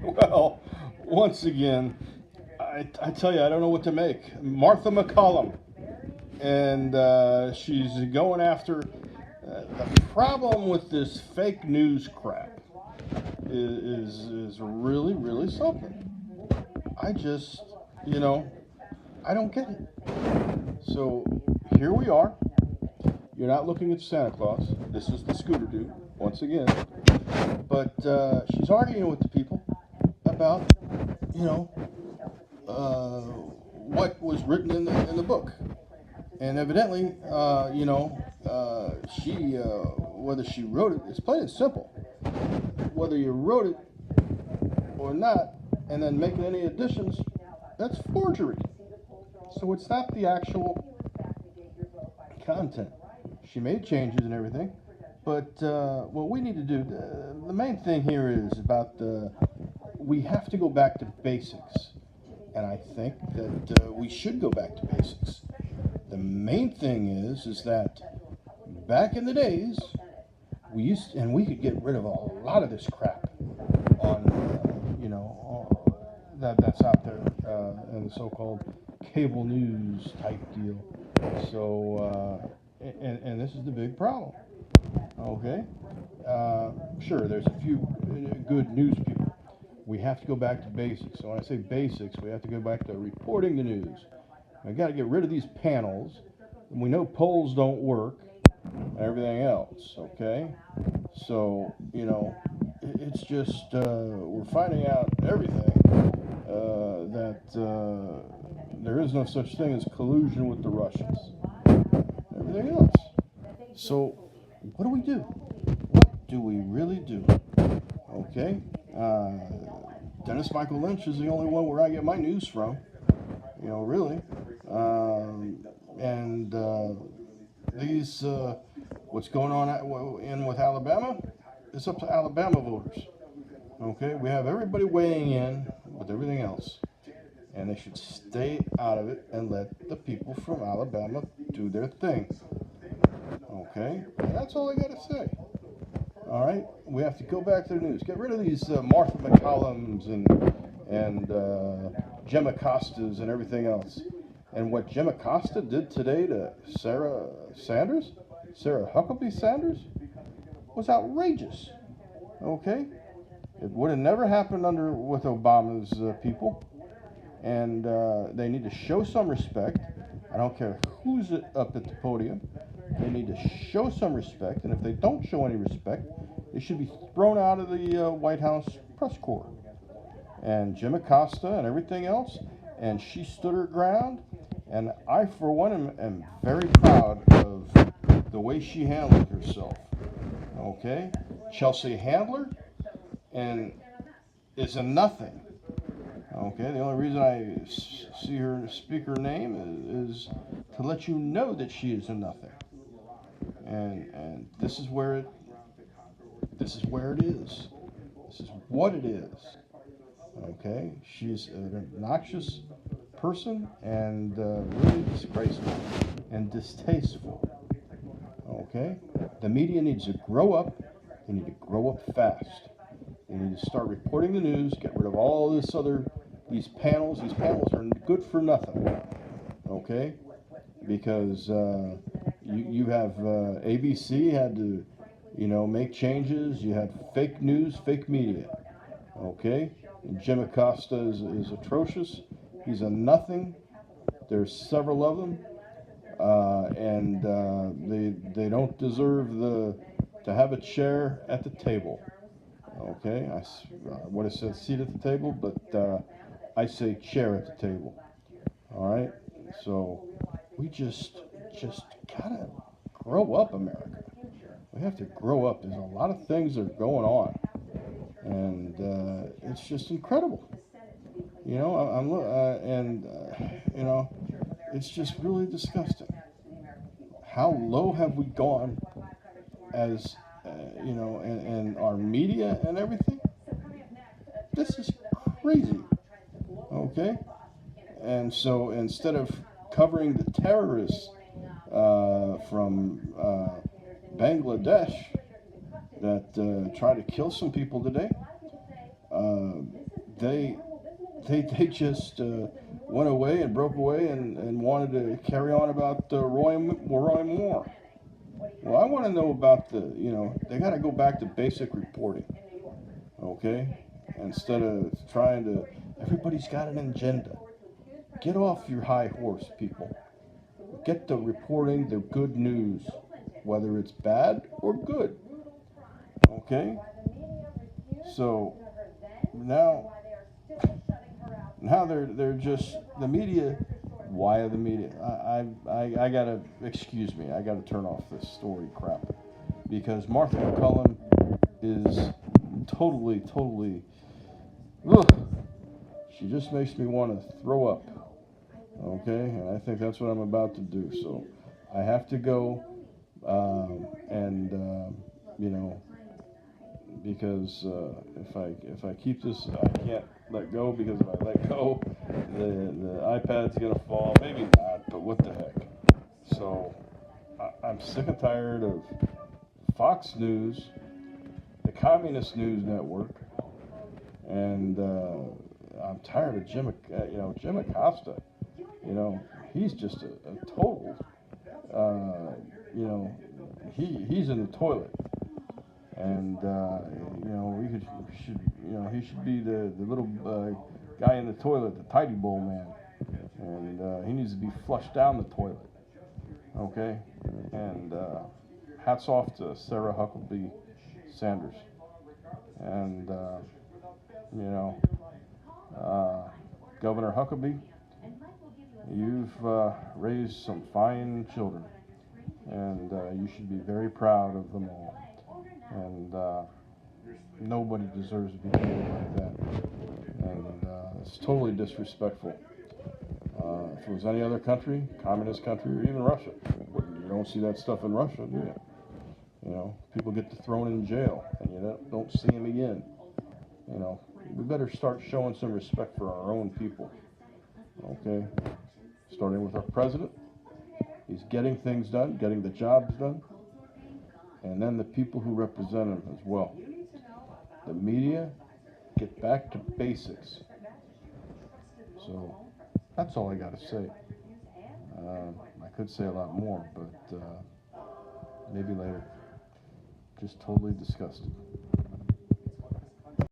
Well, once again, I tell you, I don't know what to make. Martha McCallum, and she's going after. The problem with this fake news crap is really, really something. I just, you know, I don't get it. So here we are. You're not looking at Santa Claus. This is the scooter dude, once again. But she's arguing with the people about, you know, what was written in the book. And evidently, she, whether she wrote it, it's plain and simple. Whether you wrote it or not, and then making any additions, that's forgery. So it's not the actual content. She made changes and everything, but what we need to do, the main thing here is about we have to go back to basics, and I think that we should go back to basics. The main thing is that back in the days, we could get rid of a lot of this crap on that's out there in the so-called cable news type deal. So and this is the big problem. Okay, sure, there's a few good news people. We have to go back to basics. So when I say basics, we have to go back to reporting the news. We got to get rid of these panels. And we know polls don't work and everything else, okay? So, it's just, we're finding out everything that there is no such thing as collusion with the Russians. Everything else. So, what do we do? What do we really do? Okay? Dennis Michael Lynch is the only one where I get my news from. Really. And these, what's going on with Alabama, it's up to Alabama voters. Okay, we have everybody weighing in with everything else, and they should stay out of it and let the people from Alabama do their thing. Okay, and that's all I got to say. All right, we have to go back to the news. Get rid of these Martha McCallums and Gemma Costas and everything else. And what Gemma Costa did today to Sarah Huckabee Sanders, was outrageous. Okay, it would have never happened with Obama's people, and they need to show some respect. I don't care who's up at the podium. They need to show some respect, and if they don't show any respect, they should be thrown out of the White House press corps. And Jim Acosta and everything else, and she stood her ground, and I, for one, am very proud of the way she handled herself. Okay? Chelsea Handler is a nothing. Okay? The only reason I see her speak her name is to let you know that she is a nothing. And this is where it is. This is what it is. Okay? She's an obnoxious person and really disgraceful and distasteful. Okay? The media needs to grow up. They need to grow up fast. They need to start reporting the news, get rid of all these panels. These panels are good for nothing. Okay? Because you have ABC had to, make changes. You had fake news, fake media. Okay? And Jim Acosta is atrocious. He's a nothing. There's several of them. And they don't deserve to have a chair at the table. Okay? I would have said seat at the table, but I say chair at the table. All right? So we just gotta grow up, America. We have to grow up. There's a lot of things that are going on, and it's just incredible. It's just really disgusting. How low have we gone as, in our media and everything? This is crazy. Okay? And so instead of covering the terrorists from Bangladesh that tried to kill some people today, they they just went away and broke away and wanted to carry on about Roy Moore. Well, I want to know about they got to go back to basic reporting, okay? Instead of trying to, everybody's got an agenda. Get off your high horse, people. Get the reporting the good news, whether it's bad or good, okay? So now they're just the media. Why are the media? I gotta excuse me. I gotta turn off this story crap because Martha McCallum is totally. Ugh, she just makes me want to throw up. Okay, and I think that's what I'm about to do. So I have to go, and because if I keep this, I can't let go, because if I let go, the iPad's gonna fall. Maybe not, but what the heck. So I'm sick and tired of Fox News, the Communist News Network, and I'm tired of Jim Acosta. He's just a total. He's in the toilet. And he should be the little guy in the toilet, the tidy bowl man, and he needs to be flushed down the toilet. Okay, and hats off to Sarah Huckabee Sanders, and Governor Huckabee, you've raised some fine children, and you should be very proud of them all. And nobody deserves to be treated like that. And it's totally disrespectful. If it was any other country, communist country, or even Russia, you don't see that stuff in Russia, do you? People get thrown in jail, and you don't see them again. We better start showing some respect for our own people. Okay? Starting with our president. He's getting things done, getting the jobs done. And then the people who represent him as well. The media, get back to basics. So that's all I got to say. I could say a lot more, but maybe later. Just totally disgusted.